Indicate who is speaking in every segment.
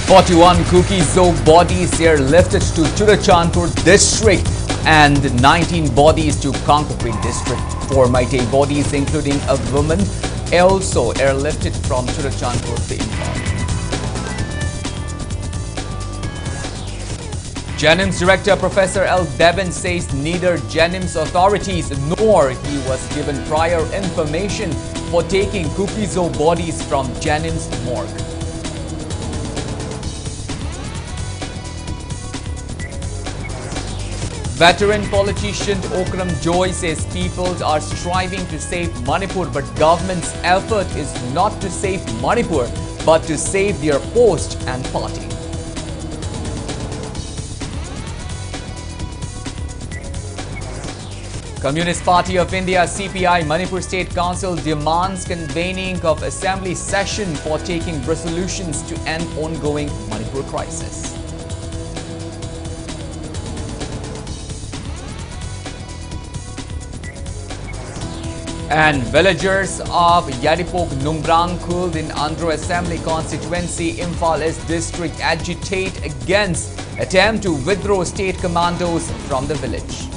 Speaker 1: 41 Kuki-Zo bodies airlifted to Churachandpur district and 19 bodies to Kangpokpi district. 4 Meitei bodies including a woman also airlifted from Churachandpur to Imphal. JANIMS Director Professor L. Devin says neither JANIMS authorities nor he was given prior information for taking Kuki-Zo bodies from JANIMS morgue. Veteran politician Okram Joy says people are striving to save Manipur, but government's effort is not to save Manipur, but to save their post and party. Communist Party of India CPI Manipur State Council demands convening of assembly session for taking resolutions to end ongoing Manipur crisis. And villagers of Yaripok Numbrang Khuld in Andhra Assembly constituency Imphal East district agitate against attempt to withdraw state commandos from the village.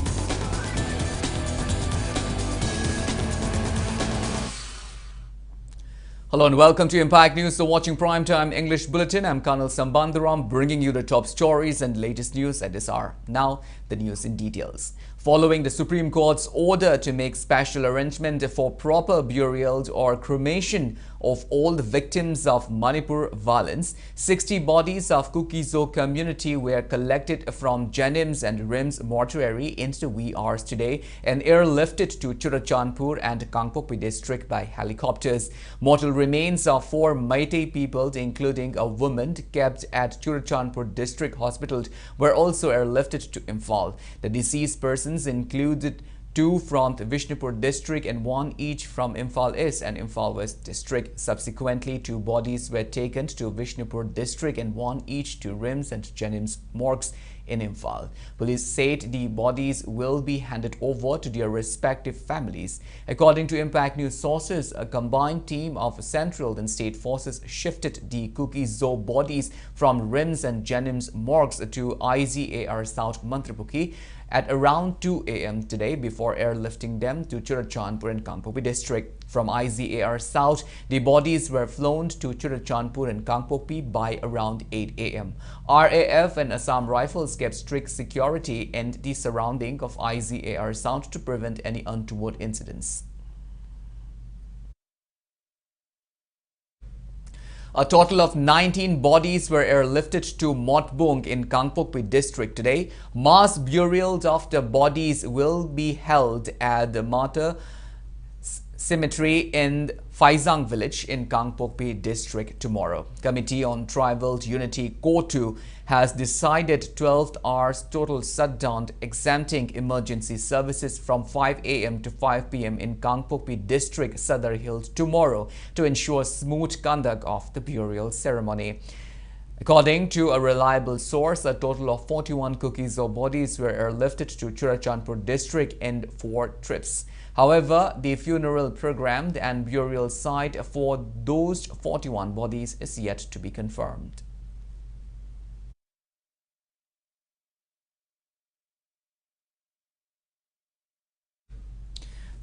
Speaker 1: Hello and welcome to Impact News. So watching Primetime English Bulletin, I'm KANEL SHAMBANDURAM bringing you the top stories and latest news at this hour. Now the news in details. Following the Supreme Court's order to make special arrangement for proper burial or cremation of all the victims of Manipur violence, 60 bodies of Kuki-Zo community were collected from JANIMS and RIMS mortuary into the wee hours today and airlifted to Churachandpur and Kangpokpi district by helicopters. Mortal remains of 4 Meitei people, including a woman, kept at Churachandpur district hospital, were also airlifted to Imphal. The deceased persons included 2 from the Vishnupur district and 1 each from Imphal East and Imphal West district. Subsequently, 2 bodies were taken to Vishnupur district and 1 each to RIMS and JANIMS morgues in Imphal. Police said the bodies will be handed over to their respective families. According to Impact News sources, a combined team of central and state forces shifted the Kuki-Zo bodies from RIMS and JANIMS morgues to IZAR South Mantrapukhi at around 2 a.m. today before airlifting them to Churachandpur and Kangpokpi district. From IZAR South, the bodies were flown to Churachandpur and Kangpokpi by around 8 a.m. RAF and Assam Rifles kept strict security in the surrounding of IZAR South to prevent any untoward incidents. A total of 19 bodies were airlifted to Motbung in Kangpokpi district today. Mass burials of the bodies will be held at the Mata Cemetery in Faizang village in Kangpokpi district tomorrow. Committee on Tribal Unity Kotu has decided 12 hours total shutdown exempting emergency services from 5 a.m. to 5 p.m. in Kangpokpi district Sadar Hills tomorrow to ensure smooth conduct of the burial ceremony. According to a reliable source, a total of 41 Kuki-Zo bodies were airlifted to Churachandpur district in 4 trips. However, the funeral program and burial site for those 41 bodies is yet to be confirmed.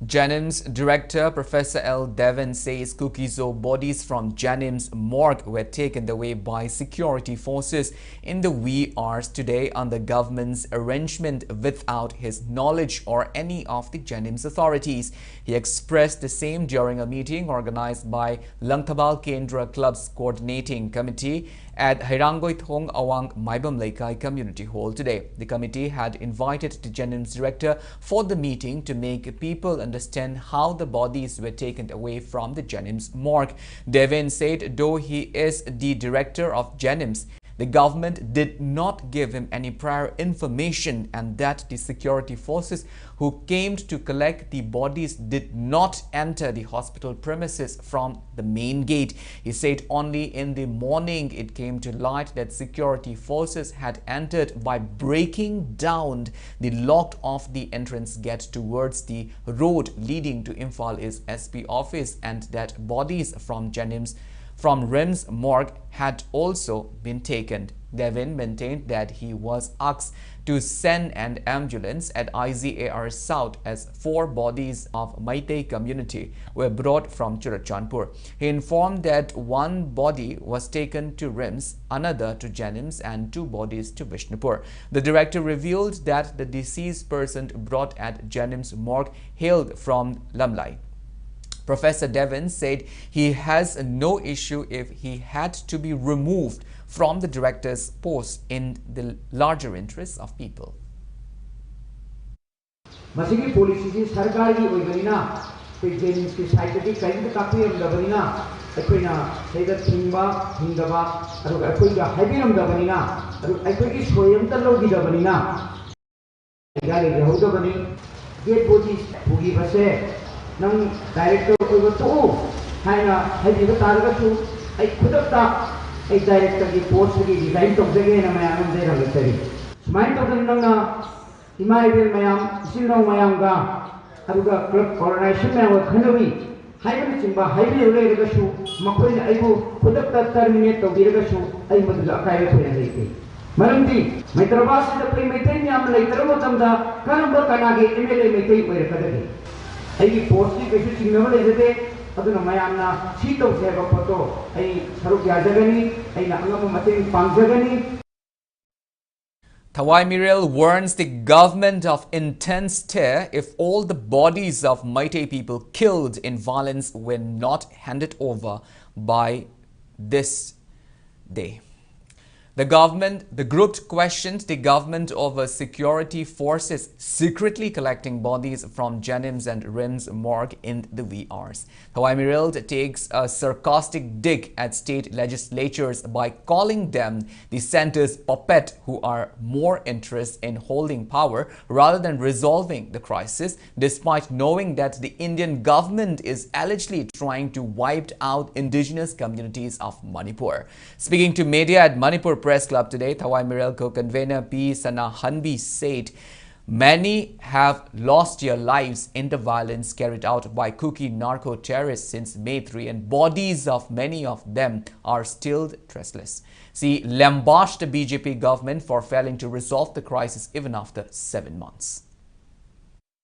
Speaker 1: JANIMS Director Professor L. Devin says Kuki-Zo bodies from JANIMS morgue were taken away by security forces in the wee hours today under government's arrangement without his knowledge or any of the JANIMS authorities. He expressed the same during a meeting organized by Langthabal Kendra Club's coordinating committee at Hairangoithong Awang Maibam Laikai Community Hall today. The committee had invited the JANIMS director for the meeting to make people understand how the bodies were taken away from the JANIMS morgue. Devin said though he is the director of JANIMS, the government did not give him any prior information and that the security forces who came to collect the bodies did not enter the hospital premises from the main gate. He said only in the morning it came to light that security forces had entered by breaking down the locked off the entrance gate towards the road leading to Imphal East SP office and that bodies from JANIMS from RIMS morgue had also been taken. Devin maintained that he was asked to send an ambulance at IZAR South as 4 bodies of Meitei community were brought from Churachandpur. He informed that 1 body was taken to RIMS, another to Jenims and 2 bodies to Vishnupur. The director revealed that the deceased person brought at Jenims morgue hailed from Lamlai. Professor Devin said he has no issue if he had to be removed from the director's post in the larger interests of people.
Speaker 2: Masigi policy is sarkari oibanina, Jenims ki scientific kind copy of Dabanina, Aquina, say that Timba, Hindaba, Aquina, Habium Dabanina, Aquiki Soyam Talogi Dabanina, Gali Hodabani, get bodies, Pugi Vase. Nang director over to Hina had you target to I could have thought a director the post to design to the game and Mayam there on the study. Mind of the Nanga, Imai Mayam, Sino Mayanga, Aruga Club Coronation Mayor Kanavi, Hyman Simba, highly related to Makoin Aibu, put up that terminate of the Regashu, I would the Kaya. Maramdi, Metrabas the Primatanium later on the Kanamba Kanagi, MLA may take where Kadaki. I post it never is a day. Aduna Mayana, Chito Seva Poto, I Sarukia Jagani, I Namatin Pangzagani.
Speaker 1: Thawai Mirel warns the government of intense terror if all the bodies of Meitei people killed in violence were not handed over by this day. The group questioned the government over security forces secretly collecting bodies from Jenims and RIMS morgue in the wee hours. Thawai Mirel takes a sarcastic dig at state legislatures by calling them the centre's puppet who are more interested in holding power rather than resolving the crisis, despite knowing that the Indian government is allegedly trying to wipe out indigenous communities of Manipur. Speaking to media at Manipur Press Club today, Thawai Mirel co-convener P. Sana Hanbi said many have lost their lives in the violence carried out by Kuki narco-terrorists since May 3 and bodies of many of them are still traceless. She lambasted the BJP government for failing to resolve the crisis even after 7 months.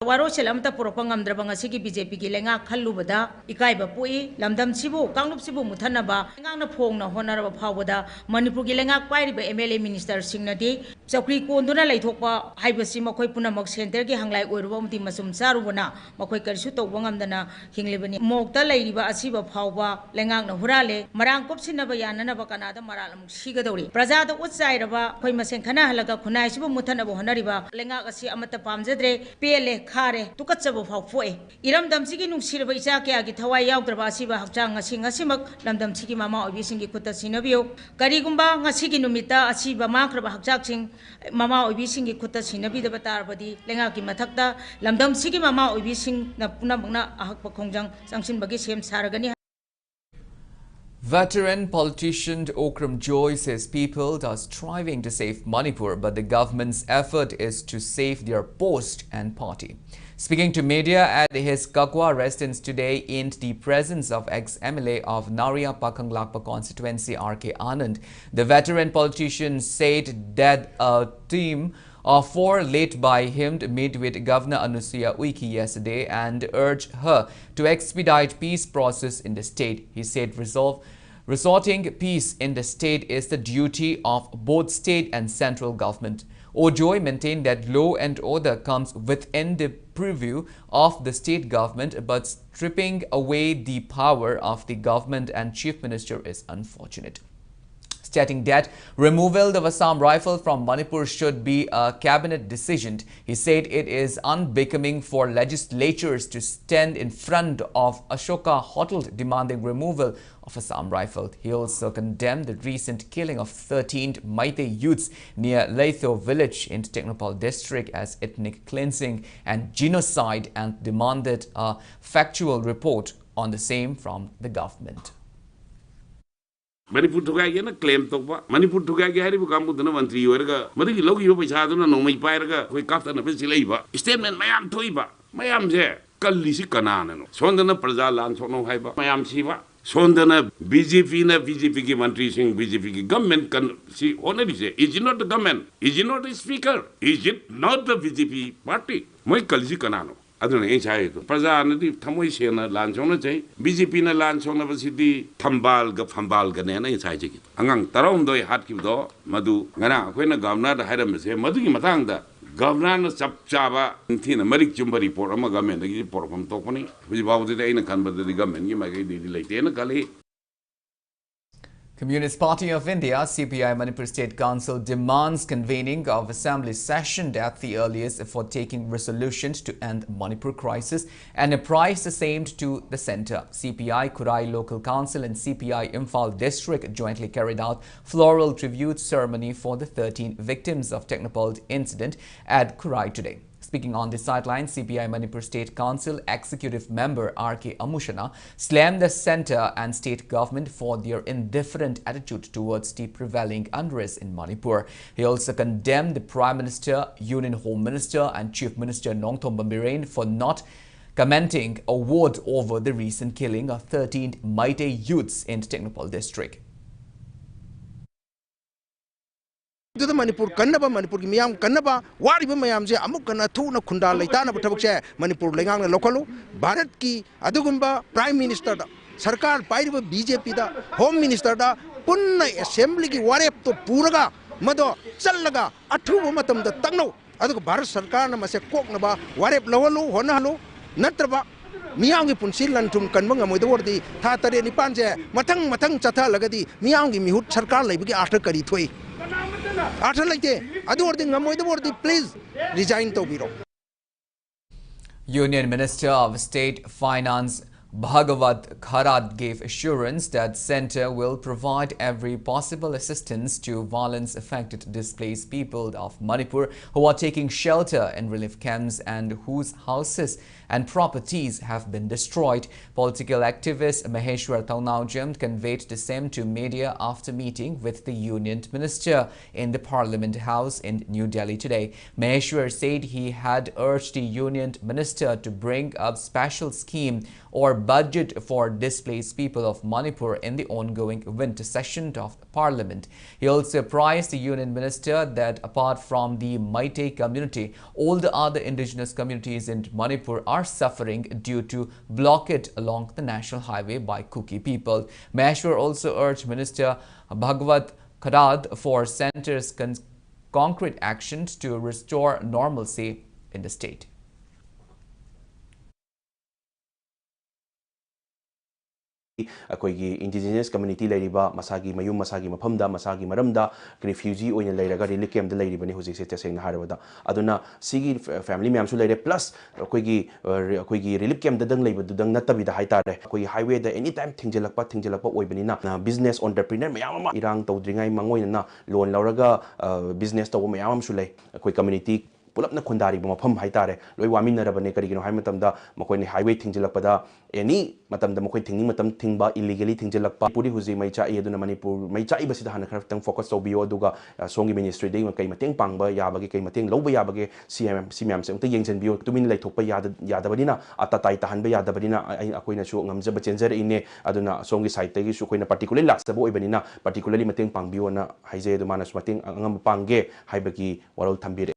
Speaker 3: Warochel amta puropangam drabanga sigi BJP ki lenga khallubada ikai ba pui lamdam sibu kanglup sibu muthanaba ngang na phong na honaraba phawada Manipur ki lenga kwai riba MLA minister singnadi chakri konduna laithokpa haibasi makoi punamak center ki hanglai oiruba mti masum charubana makoi karsu tawbangamdana hinglebani mokta lairiba asiba phawba lengang na hurale marang kopsinaba yanana ba kanada maralam sigadori prajada utsairaba khoi masen khana halaga khunai sibu muthanaba honariba lenga asi amata pamjadre pele Kare, Tukachabo Foy. Iram Damsiki Nusirva Isaki, Tawai Yagrabasiba, Hachang, Singasimak, Lamdam Siki Mama, Obisingi Kutasinabio, Karigumba, Nasiki Numita, Asiba Makraba Hachaking, Mama Obisingi Kutasinabi, the Batarbadi, Lengaki Matakta, Lamdam Siki Mama Obising, Napuna, Ahakpakongjang, Sanction Bagishim Saragani.
Speaker 1: Veteran politician Okram Joy says people are striving to save Manipur, but the government's effort is to save their post and party. Speaking to media at his Kakwa residence today in the presence of ex-MLA of Naria Pakanglakpa constituency R.K. Anand, the veteran politician said that a team of 4 led by him to meet with Governor Anusuya Uike yesterday and urged her to expedite peace process in the state. He said resorting peace in the state is the duty of both state and central government. Ojoy maintained that law and order comes within the purview of the state government, but stripping away the power of the government and chief minister is unfortunate. Stating that removal of Assam rifle from Manipur should be a cabinet decision, he said it is unbecoming for legislatures to stand in front of Ashoka Hotel demanding removal of Assam rifle. He also condemned the recent killing of 13 Meitei youths near Leitho village in Technopal district as ethnic cleansing and genocide and demanded a factual report on the same from the government.
Speaker 4: Manipur Tugagana claim to Manipur Tugagi had become with the Navantri Yorga, but if you look you Pichaduna, no my Piraga, we cut an Apisileva. Statement Mayam Toiba, Mayam there, Kalisi Kanano, Swandana Praza Land for no Hyper, Mayam Siva, Sondana BJP na BJP ki mantri sing BJP ki government can see only say is it not the government, is it not the speaker, is it not the BJP party? Moi kalji kanano. Aduna ei chai to praja na di thamoi sena lan chong na chai BJP na lan chong na basidi thambal ga ne na ei chai chi angang tarom doi hat ki do madu ngana khoi na governor da hairam se madu ki matang da governor na chap chaba thina marik chumba report ama government gi report pam to pani bi babu de ei na kan ba de government gi ma gi di leite na kali.
Speaker 1: Communist Party of India, CPI Manipur State Council demands convening of assembly session at the earliest for taking resolutions to end Manipur crisis and apprise the same to the centre. CPI Kurai Local Council and CPI Imphal District jointly carried out floral tribute ceremony for the 13 victims of Technopole incident at Kurai today. Speaking on the sideline, CPI Manipur State Council Executive Member R.K. Amushana slammed the centre and state government for their indifferent attitude towards the prevailing unrest in Manipur. He also condemned the Prime Minister, Union Home Minister and Chief Minister Nongthom Bambiren for not commenting a word over the recent killing of 13 Meitei youths in Technopole district.
Speaker 5: Manipur Kanaba, Manipur Miam Kanaba, Wariba Mayamze, Amukana, Tuna Kunda, Laitana, Tabakse, Manipur Lengang Lokalu, Bharat Ki, Adugumba, Prime Minister, Sarkar, Paiba, BJP, da, Home Minister, da, Punna Assembly, Warep to Puraga, Mado, Salaga, Atu Matam, the Tano, Aduk Bharat Sarkar, Namase Koknaba, Warep Lavalu, Honalo, Natraba. Miyangi punsilan tum kanbanga moidordi Tatare Nipanje, Matang Chata Lagadi, Miyangi Mihut Sarkar Labiki after Karitway. After like that, please resign to Biro.
Speaker 1: Union Minister of State Finance Bhagavat Kharad gave assurance that centre will provide every possible assistance to violence-affected displaced people of Manipur who are taking shelter in relief camps and whose houses and properties have been destroyed. Political activist Maheshwar Taunajam conveyed the same to media after meeting with the Union Minister in the Parliament House in New Delhi today. Maheshwar said he had urged the Union Minister to bring up special scheme or budget for displaced people of Manipur in the ongoing winter session of Parliament. He also apprised the Union Minister that apart from the Meitei community, all the other indigenous communities in Manipur are suffering due to blockade along the national highway by Kuki people. Maheshwar also urged Minister Bhagavat Kharad for centre's concrete actions to restore normalcy in the state.
Speaker 6: Akoigi indigenous community lairiba masagi mayum masagi mafamda masagi maramda refugee oina lairaga relief camp da lairibani hojik se teseng harabada aduna sigi family ma'am su laire plus akoigi relief camp da dang laiba dang natabida haitare akoigi highway da anytime thingjelakpa oibani na business entrepreneur mayam irang tawdringai mangoina na loan lauraga business taw mayam su lai akoi community pulapna khundari mafam haitare loi waminarabane karigino hai matamda makoi highway thingjelakpada any matamda makoi thingni matam thingba illegally thingjelakpa puri huji maicha eduna manipur maicha ibasida hana khartang focus tobio aduga songi ministry dei kai mateng pangba yabage kai mateng loba yabage cmm se umta yengjenbio tumin laithokpa yadabadina atatai tahanba yadabadina akoina su ngamjaba chenjare ine aduna songi site tagi su koina particularly laksabo oibanina particularly mateng pangbio na haije du manas mateng angam pange haibagi warol thambire.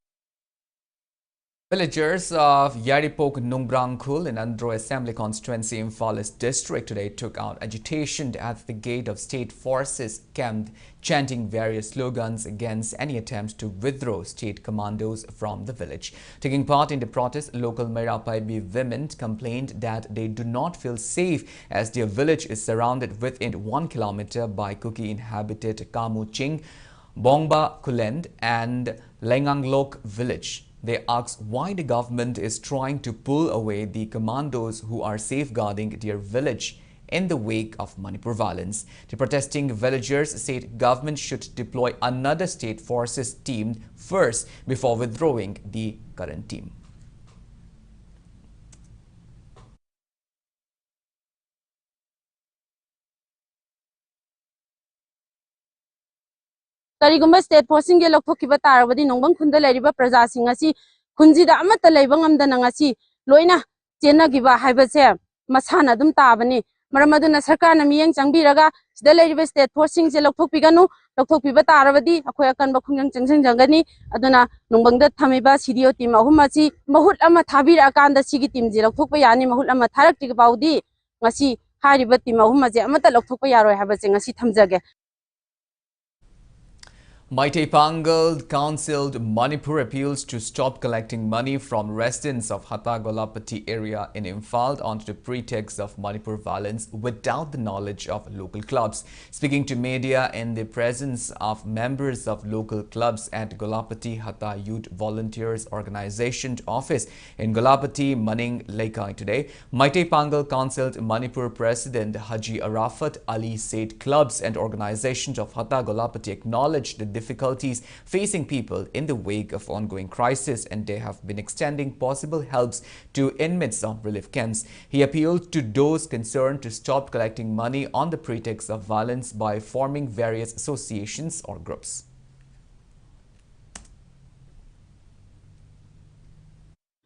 Speaker 1: Villagers of Yaripok Nungbrangkul in Andro Assembly Constituency in Imphal District today took out agitation at the gate of state forces camp, chanting various slogans against any attempt to withdraw state commandos from the village. Taking part in the protest, local Merapaibi women complained that they do not feel safe as their village is surrounded within 1 kilometer by Kuki inhabited Kamuching, Bongba Kulend and Lenganglok village. They asked why the government is trying to pull away the commandos who are safeguarding their village in the wake of Manipur violence. The protesting villagers said government should deploy another state forces team first before withdrawing the current team.
Speaker 7: Karigumba state forcing ge lokthokkiba tarabadi nongbang khunda lairiba praja sing asi khunjida amata laibang amda nangasi loina chena giba haibase masana dum tabani मरम अदुना सरकार ना मियंग चंगबिरगा सिदा लेरिबे state force सिंग जे लौथोकपिगनु लौथोकपिबा तारबदी अखोय अकनबा खुंजंग चंगजंग जंगनी अदुना नुंगबंगदा थमेबा CDO team अहुमाची महुत अमा थाबिरा कांदा सिगी team जे लौथोकपा यानी महुत अमा थारक्तिग बाउदी ngasi hariba टीम अहुमाजे अमता लौथोकपा यारोय हाबजे ngasi थमजगे
Speaker 1: Maite Pangal counselled Manipur appeals to stop collecting money from residents of Hatta Golapati area in Imphal on the pretext of Manipur violence without the knowledge of local clubs. Speaking to media in the presence of members of local clubs at Golapati Hatta Youth Volunteers Organization office in Golapati, Maning Laikai today, Maite Pangal counselled Manipur President Haji Arafat Ali said clubs and organizations of Hatta Golapati acknowledged the difficulties facing people in the wake of ongoing crisis, and they have been extending possible helps to inmates of relief camps. He appealed to those concerned to stop collecting money on the pretext of violence by forming various associations or groups.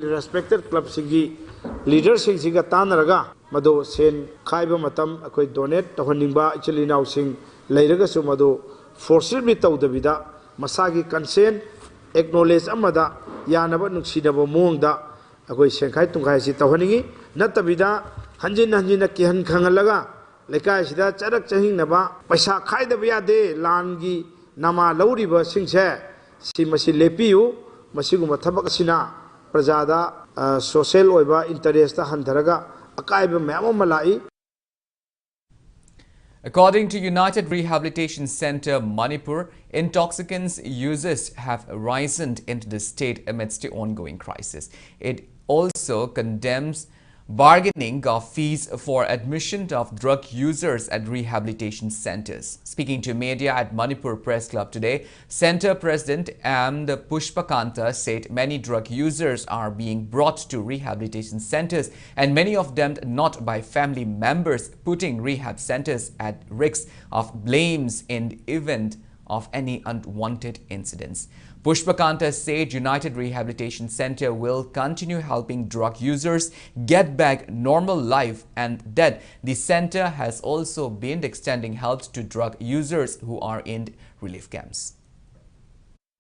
Speaker 8: Respected club sigi leaders siga tanaraga mado sen khaiba matam akoi donate tohaningba ichili naw sing leiraga su mado forcibly tawdabida masagi consent acknowledge amada yanaba nuksidaba mongda akoi senkhai tungkhai si tawhaningi natabida hanjin hanjin kihan khangalaga lekai sida charak chahingnaba paisa khaidaba yade langi nama lauriba singse si masi lepiu masiguma thabak asina Prajada social oiba interest handaraga akaiba memo malai.
Speaker 1: According to United Rehabilitation Center Manipur, intoxicants uses have risen into the state amidst the ongoing crisis. It also condemns bargaining of fees for admission of drug users at rehabilitation centers. Speaking to media at Manipur Press Club today, Center President M. Pushpakanta said many drug users are being brought to rehabilitation centers and many of them not by family members, putting rehab centers at risk of blames in the event of any unwanted incidents. Pushpakanta said United Rehabilitation Center will continue helping drug users get back normal life and that the center has also been extending help to drug users who are in relief camps.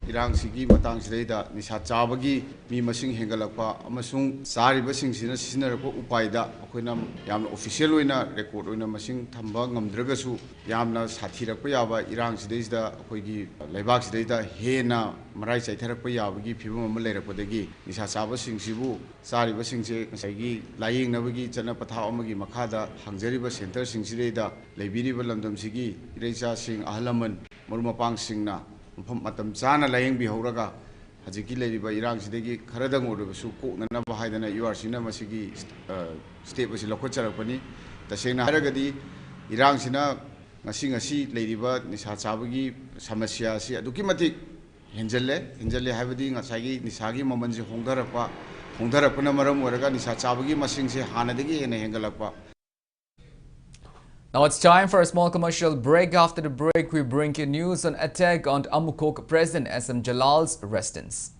Speaker 9: Irang sigi matang sida nisha chabagi mi masing hengalakpa amasung sari basing sina sinarako upaida akoina yamna official oina record oina masing thamba ngamdragasu yamna sathirakpa yaba irang sidaisda akoigi leibak sidaida hena marai chaitharakpa yabagi phibam ama leirakpadagi nisha chabasing sibu sari basing se ngasagi laying nabagi chana patha amagi makhada hangjariba center sing sidaida leibiriba lamdam sigi irecha sing ahlaman murumapang singna matam chana laying bi horaga hajiki leriba irang sidegi kharadang orubasu koknana bahaidana URC na masigi step asi lokhocharakpani tasena haragadi irang sina ngasi leriba nisha chabagi samasya si aduki matik henjalle habadi ngasagi nisagi mamanji hongdarapna maram oraga nisha chabagi masing se hanadegi hena hengalakpa.
Speaker 1: Now it's time for a small commercial break. After the break, we bring you news on attack on Amukok President SM Jalal's residence.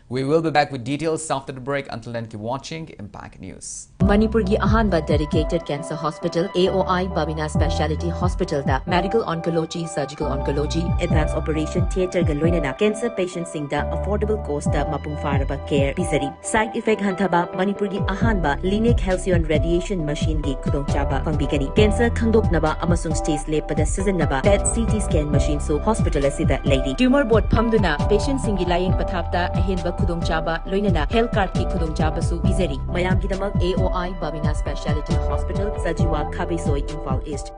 Speaker 1: We will be back with details after the break. Until then, keep watching Impact News.
Speaker 10: Manipur gi ahanba dedicated cancer hospital AOI Babina Speciality Hospital da medical oncology, surgical oncology, advanced operation theatre ga loinana cancer patients sing da affordable cost da mapung faraba care pisari. Side effect hantaba Manipur gi ahanba linear halcyon radiation machine gi khudong chaba pangbigani. Cancer khangdoknaba amasung stage lepada sizinaba PET CT scan machine so hospital asida lady. Tumor board phamduna patient sing gi laying pathapta ahenba khudong chaba loinana health card ki khudong chaba su pisari. Mayam gi damak AOI Babina Speciality Hospital, Sajiwa Kabisoi, Imphal East.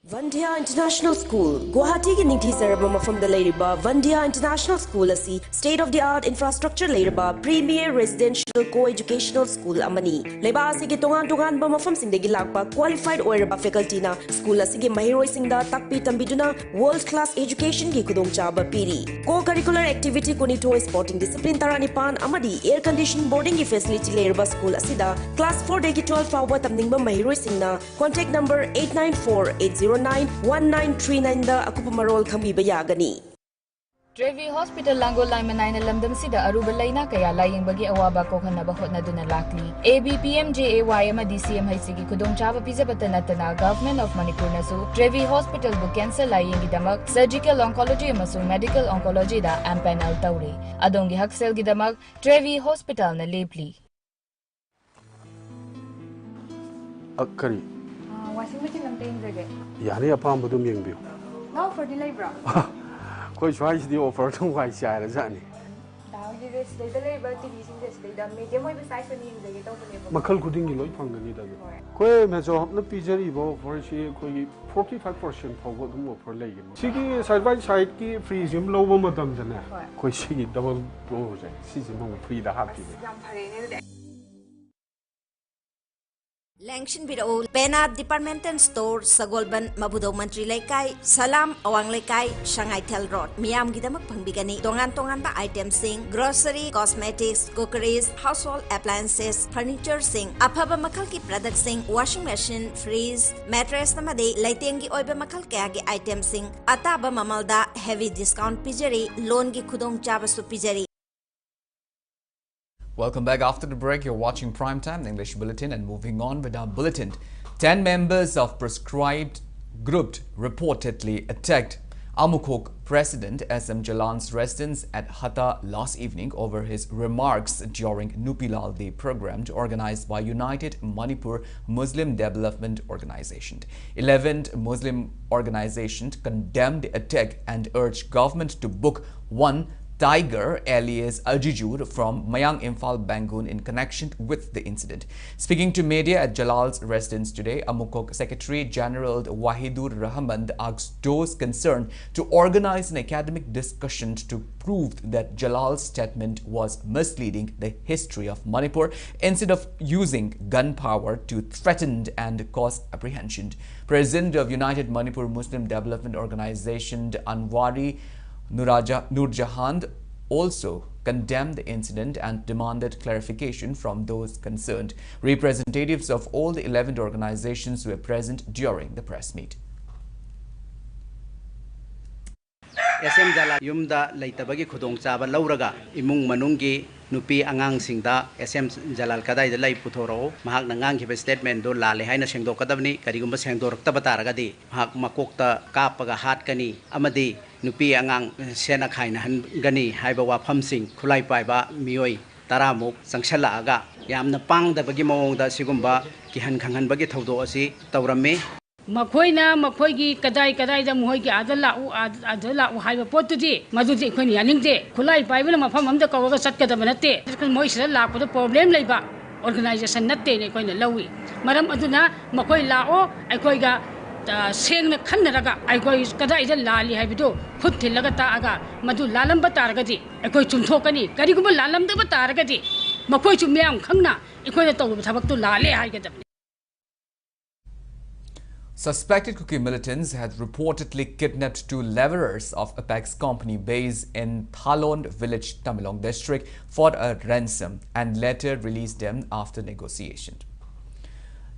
Speaker 11: Vandia International School, Guwahati ki ningthi sarabama from the Lairiba, Vandia International School asi state-of-the-art infrastructure Lairiba, premier residential co-educational school amani. Leba asi ki tongan bama from sindegi lakpa qualified oiraba faculty na school asi ki mahiroi singda takpi tambiduna world-class education ki kudong chaba piri. Co-curricular activity kunito sporting discipline taranipan amadi air conditioned boarding ki facility Lairiba school asida class 4 day ki 12 fawa tamdingba mahiroi singna contact number 894-809-1939 da akupa marol khambi bayagani.
Speaker 12: Trevi Hospital Langol Laimanai na lamdam sida aruba laina kaya laying bagi awaba ko kanaba hot na duna lakli. ABPMJAY ama DCM haisigi kudong chaba pizabata natana Government of Manipur nasu Trevi Hospital bu cancer laying gidamak surgical oncology amasung medical oncology da ampanel tawri. Adongi haksel gidamak Trevi Hospital na lepli.
Speaker 13: Akari.
Speaker 12: Washing machine lamte injage.
Speaker 13: Yani apam budum yengbiu.
Speaker 12: No for delay bro.
Speaker 13: Koi choice the offer to why share zani.
Speaker 12: Daw di this day the labor TV sing this day the medium oi size ni injage to bune.
Speaker 13: Makal kuding ni loi phangani da. Koi me jo hapna pijari bo for shi koi 45% phawgo dum offer lei gi. Sigi side by side ki free sim low bo matam jana. Koi sigi double blow jai. Si sim free da happy.
Speaker 12: Yam phare ne
Speaker 14: Langshin Biro, Pena Departmental Store, Sagolban, Mabudo Mantri Laikai, Salam, Awang Laikai, Shanghai Tel Road, Miam Gidamak Pangbigani, Tongan items sing, grocery, cosmetics, cookeries, household appliances, furniture sing, Apaba Makalki products sing, washing machine, freeze, mattress Namade, Laitengi Oiba Makalkagi items sing, Ataba Mamalda, heavy discount pijari, Longi Kudong Chabasu pijari.
Speaker 1: Welcome back. After the break, you're watching Primetime, the English Bulletin, and moving on with our bulletin. 10 members of proscribed group reportedly attacked Amukok President SM Jalan's residence at Hatta last evening over his remarks during Nupilal Day program organized by United Manipur Muslim Development Organization. 11th Muslim organizations condemned the attack and urged government to book one Tiger alias Ajijur from Mayang Imphal Bangun in connection with the incident. Speaking to media at Jalal's residence today, Amukok Secretary General Wahidur Rahman asked those concerned to organize an academic discussion to prove that Jalal's statement was misleading the history of Manipur instead of using gunpower to threaten and cause apprehension. President of United Manipur Muslim Development Organization Anwari Nurjahan also condemned the incident and demanded clarification from those concerned. Representatives of all the 11 organizations were present during the press meet.
Speaker 15: SM Jala Yumda Laitabagi Kudong Chaba Lauraga, Imung Manungi, Nupi Angang Singda, SM Jalal Kadai the Lai Putoro, Mahak Nangang give a statement do La Lehaina Shengdo Kadavni, Karigumba Sengdor Tabataragadi, Mahak Makokta, Kapaga Hatkani, Amadi, Nupi Angang Senakaina Gani, Haibawa Pumsing, Kulai Paiba, Mioi, Taramuk, Sangshala Aga, Yam the Pang the Bagimo, the Sigumba, Kihan Kangan Bagitodosi, Taurame.
Speaker 16: Makoina Makoigi Kadai Kadai the Moigi Adala Haiba Potudi, Maduti Kunyaninte, Kulai Bible Mafam the Kawaga Satka the Manate, Moisha Lap with the problem labor organization Nate Coin Lowy. Madam Aduna, Makoi Lao, Akoiga, saying the Kanaraga, I go is Kadai the Lali Habido, put Tilagata Aga, Madu Lalam Bataragati, Akoi Tuntokani, Kariguma Lalam the Bataragati, Makoi to Miam Kangna, Equator Tabak Lali Hagat.
Speaker 1: Suspected Kuki militants had reportedly kidnapped two laborers of Apex company based in Thalon village, Tamenglong district for a ransom and later released them after negotiation.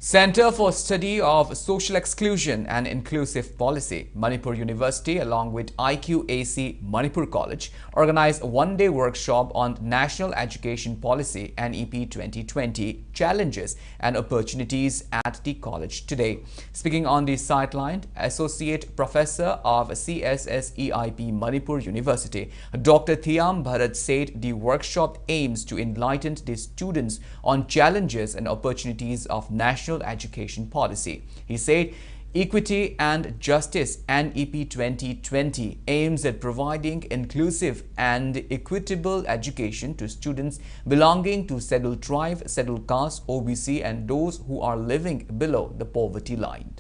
Speaker 1: Center for Study of Social Exclusion and Inclusive Policy, Manipur University, along with IQAC Manipur College, organized a one-day workshop on National Education Policy NEP 2020 challenges and opportunities at the college today. Speaking on the sideline, Associate Professor of CSSEIP Manipur University, Dr. Thiam Bharat said the workshop aims to enlighten the students on challenges and opportunities of national education policy. He said Equity and Justice NEP 2020 aims at providing inclusive and equitable education to students belonging to scheduled tribe, scheduled caste, OBC and those who are living below the poverty line.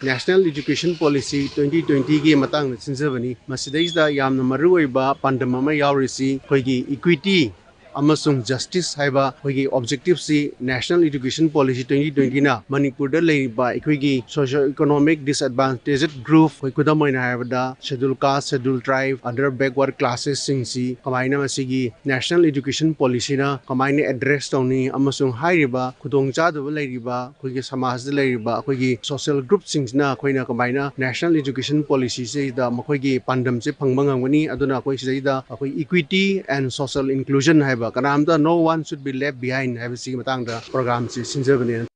Speaker 13: National Education Policy 2020 की मतंग सिंजबनी मसिदैस दा यामना मरुइबा पंडममा यावरिसी खोगी equity amasung justice haiba hoigi objective si national education policy 2020 na Manipur da leiba ekoigi socio economic disadvantaged group hoi kudamoina haibada schedule caste schedule tribe under backward classes singsi kamaina masigi national education policy na kamaina address tawni amasung hairiba khudong chadu leiriba hoigi samaj da leiriba hoigi social group singsna khoina kamaina national education policy se da makhoigi pandam se phangbangangani aduna koi sida akoi equity and social inclusion haiba kanamda no one should be left behind haiba sigi matang da program si sinjabani.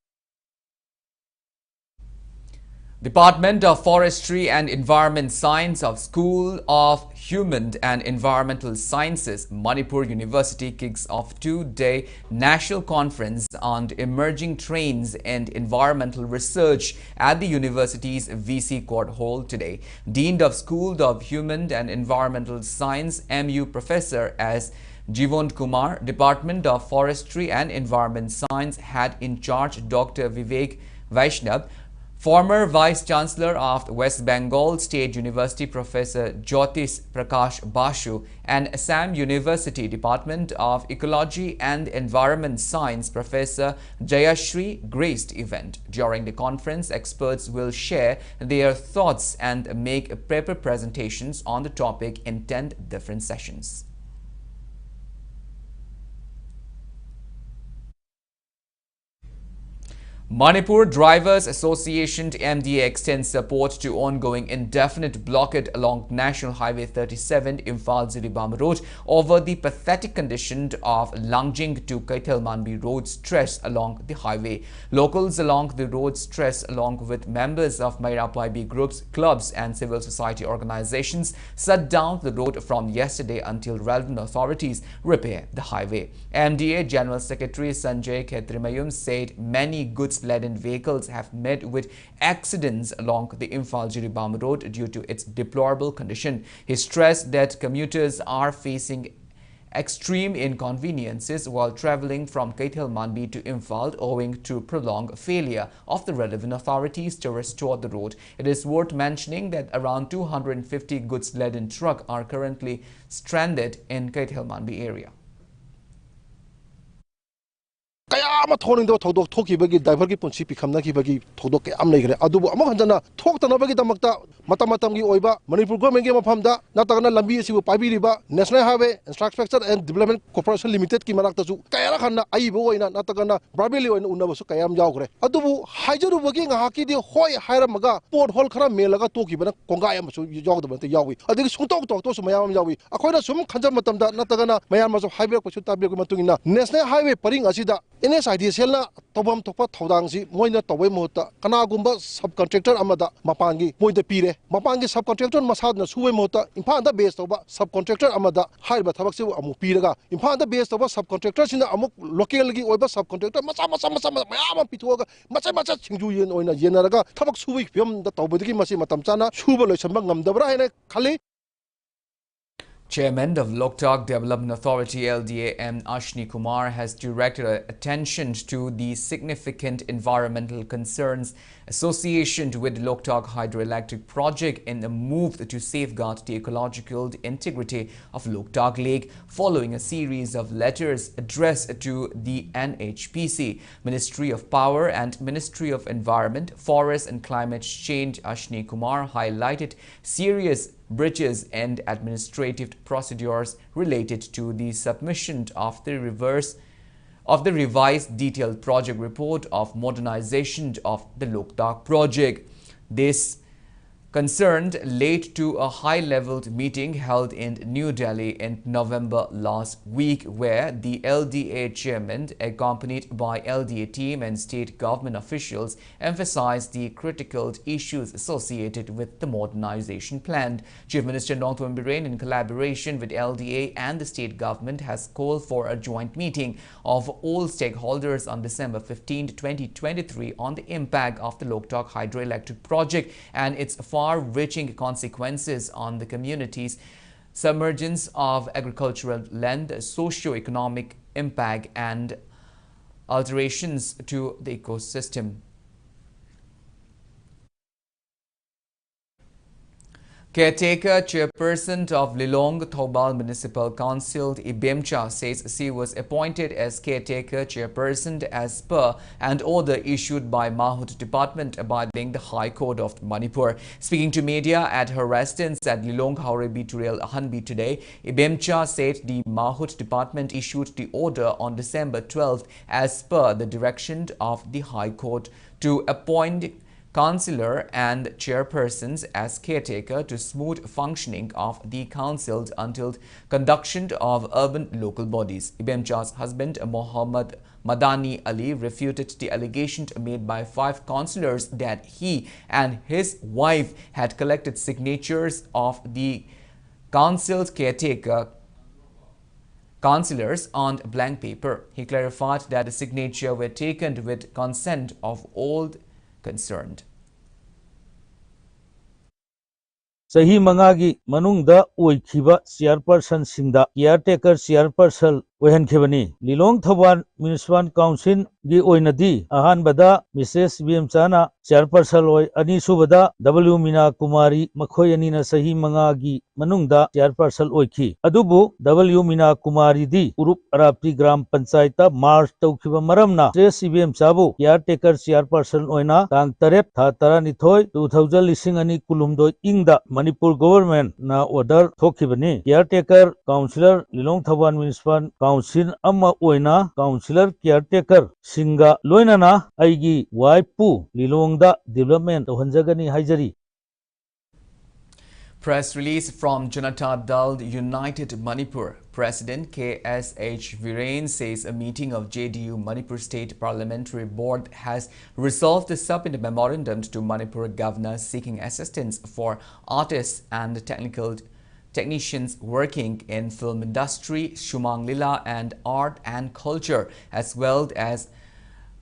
Speaker 1: Department of Forestry and Environment Science of School of Human and Environmental Sciences, Manipur University kicks off two-day national conference on emerging trends and environmental research at the university's VC Court Hall today. Dean of School of Human and Environmental Science, MU Professor S. Jivon Kumar, Department of Forestry and Environment Science had in charge Dr. Vivek Vaishnav, former Vice-Chancellor of West Bengal State University Professor Jyotis Prakash Basu, and Assam University Department of Ecology and Environment Science Professor Jayashri graced event. During the conference, experts will share their thoughts and make paper presentations on the topic in 10 different sessions. Manipur Drivers Association MDA extends support to ongoing indefinite blockade along National Highway 37 Imphal-Jiribam Road over the pathetic condition of Langjing to Kaithalmanbi Road stress along the highway. Locals along the road stress, along with members of Mairapaibi groups, clubs and civil society organizations, shut down the road from yesterday until relevant authorities repair the highway. MDA General Secretary Sanjay Khetrimayum said many goods-laden vehicles have met with accidents along the Imphal-Jiribam Road due to its deplorable condition. He stressed that commuters are facing extreme inconveniences while travelling from Kaithalmanbi to Imphal owing to prolonged failure of the relevant authorities to restore the road. It is worth mentioning that around 250 goods-laden trucks are currently stranded in Kaithalmanbi area.
Speaker 17: Kayama thoning do thodok thoki bagi driver ki punchi pikhamna ki bagi thodok ke am legre adubu amok hanjana thok tana bagi damakta matam gi oiba Manipur government ge mafamda natagana lambi asibu paibiriba National Highway Infrastructure and Development Corporation Limited ki manakta su kayara khanna aibo oina natagana barbeli oina unabasu kayam jawgre adubu haijaru bagi ngahaki di hoi hairamaga port hole khara melaga toki bana konga yam su jawdabante yawi adigi sungtok tok to su mayam yawi akoina sum khanjam matamda natagana mayam masu highway ko su tabi ko matungina National Highway paring asida NSID selna tobam tokpa thodangsi moina tawai mohta kanagumba subcontractor amada mapangi moida pire mapangi subcontractor masadna suwe mohta imphanda base toba subcontractor amada haiba thabakse amu piraga imphanda base toba subcontractor sina amuk local gi oiba subcontractor macha mayam pithoga macha chingju yen oina yenaraga thabak suwi pyam da tawbadigi masi matam chana suba loisamba ngamdabra hene khali.
Speaker 1: Chairman of Loktak Development Authority LDA M. Ashni Kumar has directed attention to the significant environmental concerns associated with the Loktak hydroelectric project in a move to safeguard the ecological integrity of Loktak Lake following a series of letters addressed to the NHPC, Ministry of Power and Ministry of Environment, Forest and Climate Change. Ashni Kumar highlighted serious breaches and administrative procedures related to the submission of the revised detailed project report of modernization of the Loktak project. This concerned led to a high-level meeting held in New Delhi in November last week, where the LDA chairman, accompanied by LDA team and state government officials, emphasized the critical issues associated with the modernization plan. Chief Minister Nongthorn Biren, in collaboration with LDA and the state government, has called for a joint meeting of all stakeholders on December 15, 2023 on the impact of the Loktak hydroelectric project and its far-reaching consequences on the communities, submergence of agricultural land, socio-economic impact and alterations to the ecosystem. Caretaker chairperson of Lilong Thoubal Municipal Council, Ibemcha, says she was appointed as caretaker chairperson as per an order issued by Mahut Department abiding the High Court of Manipur. Speaking to media at her residence at Lilong Haurebi Turel Hanbi today, Ibemcha said the Mahut Department issued the order on December 12th as per the direction of the High Court to appoint councillor and chairpersons as caretaker to smooth functioning of the councils until conduction of urban local bodies. Ibemcha's husband Mohammad Madani Ali refuted the allegation made by 5 councillors that he and his wife had collected signatures of the council's caretaker councillors on blank paper. He clarified that the signature were taken with consent of all concerned.
Speaker 18: Sahi mangagi manungda oikhiba chairperson singda caretaker chairperson oihankhibani Lilong Thoubal Municipal Council gi oinadi ahanbada Mrs. Ibemchana chairperson oi anisubada W Mina Kumari makhoi anina sahi mangagi manungda chairperson oikhi adubu W Mina Kumari di Urup Arapti Gram Panchayata March tawkhiba maramna Mrs. Ibemchabu caretaker chairperson oina tang 8 tha 12 2012 ingda Manipur government na order thokibani caretaker councillor Lilong Thoubal Municipal Council amma oina councillor caretaker singa loinana aigi waipu Lilongda development tohanjagani haijari.
Speaker 1: Press release from Janata Dal United Manipur. President KSH Viren says a meeting of JDU Manipur State Parliamentary Board has resolved to submit a memorandum to Manipur governor seeking assistance for artists and technicians working in film industry, Shumang Lila and art and culture, as well as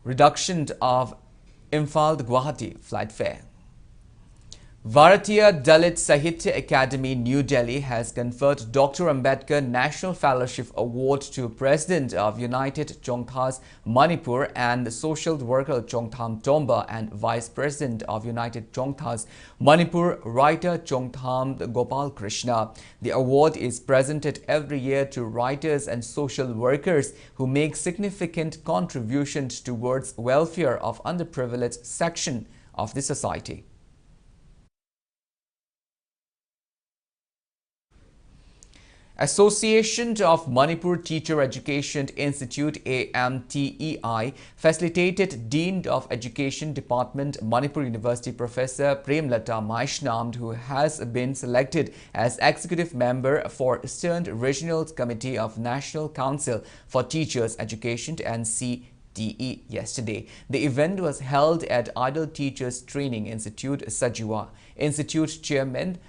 Speaker 1: reduction of Imphal Guwahati flight fare. Bharatiya Dalit Sahitya Academy, New Delhi has conferred Dr. Ambedkar National Fellowship Award to President of United Chongthas Manipur and Social Worker Chongtham Tomba and Vice President of United Chongthas Manipur writer Chongtham Gopal Krishna. The award is presented every year to writers and social workers who make significant contributions towards welfare of underprivileged section of the society. Association of Manipur Teacher Education Institute AMTEI facilitated Dean of Education Department Manipur University Professor Premlata Maishnam, who has been selected as executive member for Eastern Regional Committee of National Council for Teachers Education and CTE yesterday. The event was held at Idle Teachers Training Institute, Sajiwa. Institute Chairman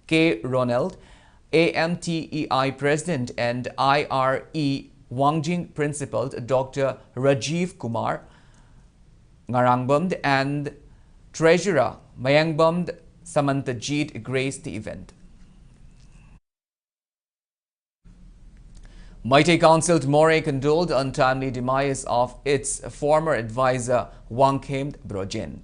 Speaker 1: K. Ronald, AMTEI President and IRE Wangjing Principal Dr. Rajiv Kumar Ngarangbamd and Treasurer Mayangbamd Samantajit graced the event. Meitei Council More condoled untimely demise of its former advisor Wangkhem Brojend.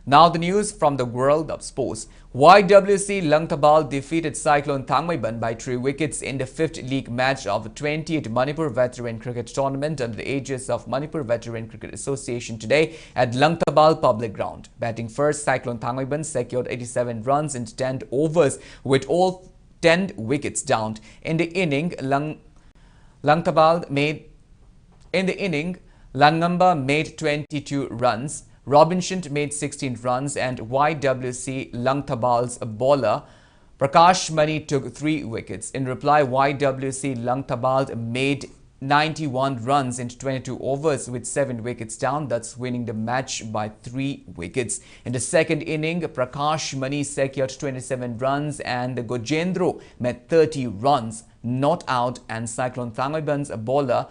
Speaker 1: Now the news from the world of sports. YWC Langtabal defeated Cyclone Thangmaiban by 3 wickets in the 5th league match of the 20th Manipur Veteran Cricket Tournament under the aegis of Manipur Veteran Cricket Association today at Langtabal Public Ground. Batting first, Cyclone Thangmaiban secured 87 runs in 10 overs with all 10 wickets down. In the inning, Langamba made 22 runs. Robinson made 16 runs and YWC Langtabal's bowler Prakash Mani took 3 wickets. In reply, YWC Langtabal made 91 runs in 22 overs with 7 wickets down, thus winning the match by 3 wickets. In the second inning, Prakash Mani secured 27 runs and Gojendro made 30 runs, not out, and Cyclone Thangmaiban's bowler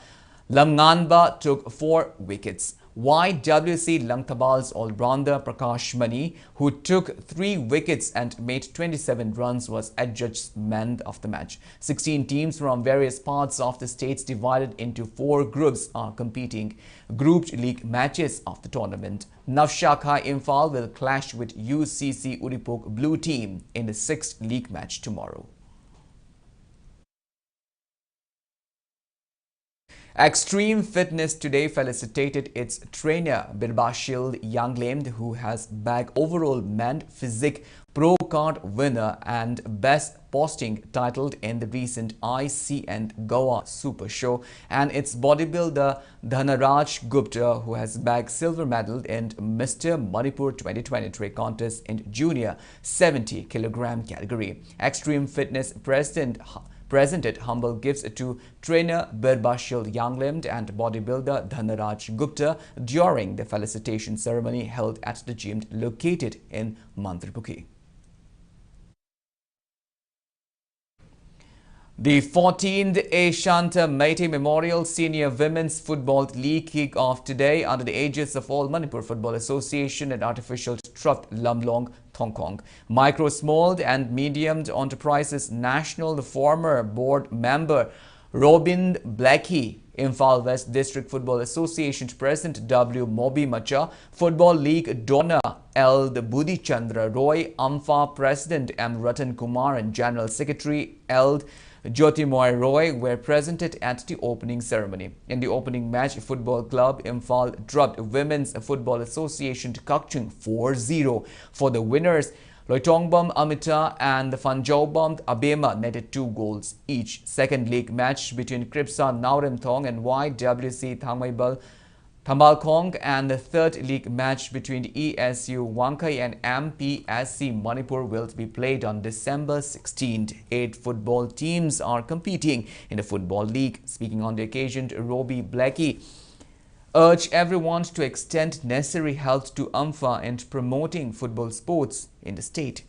Speaker 1: Lamnganba took 4 wickets. YWC Langthabal's all-rounder Prakash Mani, who took 3 wickets and made 27 runs, was adjudged man of the match. 16 teams from various parts of the states divided into 4 groups are competing grouped league matches of the tournament. Navshakha Imphal will clash with UCC Uripok Blue Team in the 6th league match tomorrow. Extreme Fitness today felicitated its trainer Birbashil Younglamed, who has bagged overall men physique pro card winner and best posting titled in the recent ICN Goa Super Show, and its bodybuilder Dhanaraj Gupta, who has bagged silver medal in Mr. Manipur 2023 contest in junior 70 kg category. Extreme Fitness presented humble gifts to trainer Birbashil Younglamed and bodybuilder Dhanaraj Gupta during the felicitation ceremony held at the gym located in Mantripukhi. The 14th Ashanta Meitei Memorial Senior Women's Football League kick-off today under the aegis of All Manipur Football Association and Artificial Turf Lamlong Thongkong. Micro, Small and Medium Enterprises National former board member Robin Blackie, Imphal West District Football Association President W. Mobi Macha, Football League donor L. Budi Chandra Roy, AMFA President M. Ratan Kumar and General Secretary L. Jyotimoy Roy were presented at the opening ceremony. In the opening match, Football Club Imphal dropped Women's Football Association to Kakchung 4-0. For the winners, Loitongbam Amita and the Fanjaobam Abema netted 2 goals each. Second league match between Kripsa Naurem Thong and YWC Thambalkong, and the third league match between ESU Wankai and MPSC Manipur will be played on December 16th. 8 football teams are competing in the Football League. Speaking on the occasion, Robbie Blackie urged everyone to extend necessary help to AMFA and promoting football sports in the state.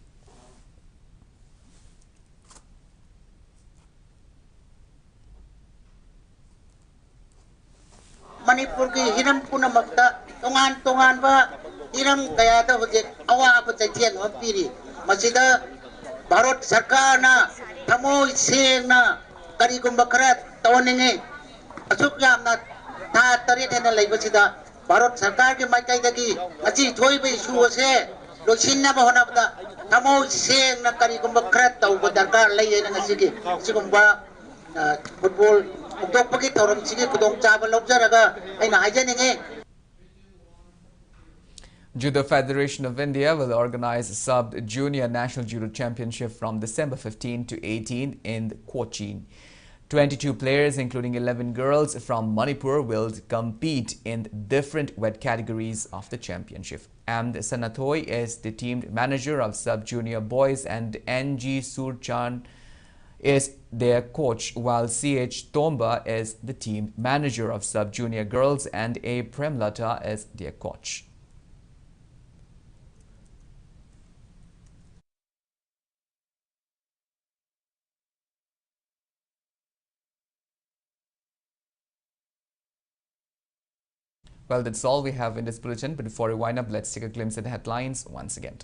Speaker 19: Manipur ki hiram punamakta tongan ba hiram kaya da hojek awa apa chaitian wa piri masida Bharat Sarkar na thamoi seng na kari gumba khara tawaninge asuk yamna tha tari thena leibasida Bharat Sarkar ki maikai dagi achi thoi be issue ase losinna ba hona bada thamoi seng na kari gumba khara taw ba darkar lei na ngasigi sigumba football
Speaker 1: Judo Federation of India will organize a Sub-Junior National Judo Championship from December 15 to 18 in Cochin. 22 players, including 11 girls from Manipur, will compete in different weight categories of the championship. And Sanatoy is the team manager of Sub-Junior Boys, and NG Surchan is their coach, while CH Tomba is the team manager of Sub-Junior Girls and A. Premlata is their coach. Well, that's all we have in this bulletin, but before we wind up, let's take a glimpse at the headlines once again.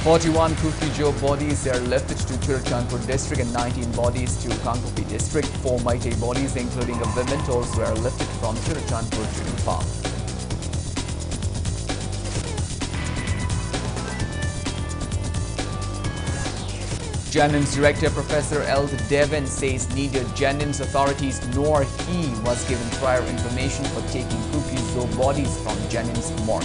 Speaker 1: 41 Kuki-Jo bodies are lifted to Churachandpur district and 19 bodies to Kangkupi district. 4 Meitei bodies, including a women, also were lifted from Churachandpur to Imphal. Jennings Director Professor L. Devon says neither Jennings authorities nor he was given prior information for taking Kuki-Jo bodies from Jennings morgue.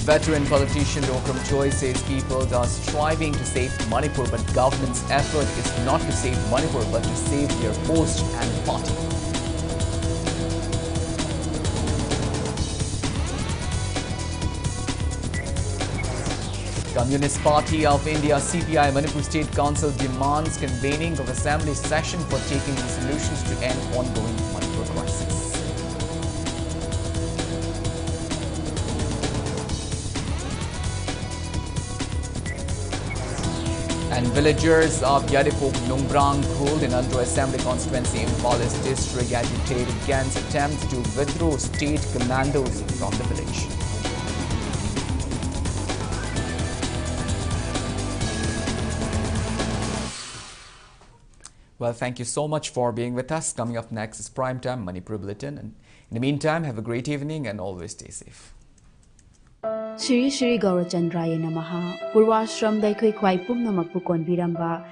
Speaker 1: Veteran politician Okram Choi says people are striving to save Manipur, but government's effort is not to save Manipur but to save their post and party. Communist Party of India CPI Manipur State Council demands convening of assembly session for taking resolutions to end ongoing Manipur crisis. And villagers of Yaripuk Nungbrang Khul in Alto Assembly constituency in Police district agitated against attempts to withdraw state commandos from the village. Well, thank you so much for being with us. Coming up next is Primetime Manipur Bulletin. And in the meantime, have a great evening and always stay safe.
Speaker 20: Shri Shri Gaurachandraya Namaha. Purvashram Daikoi Kwai Pumnamak Pukon Viramba.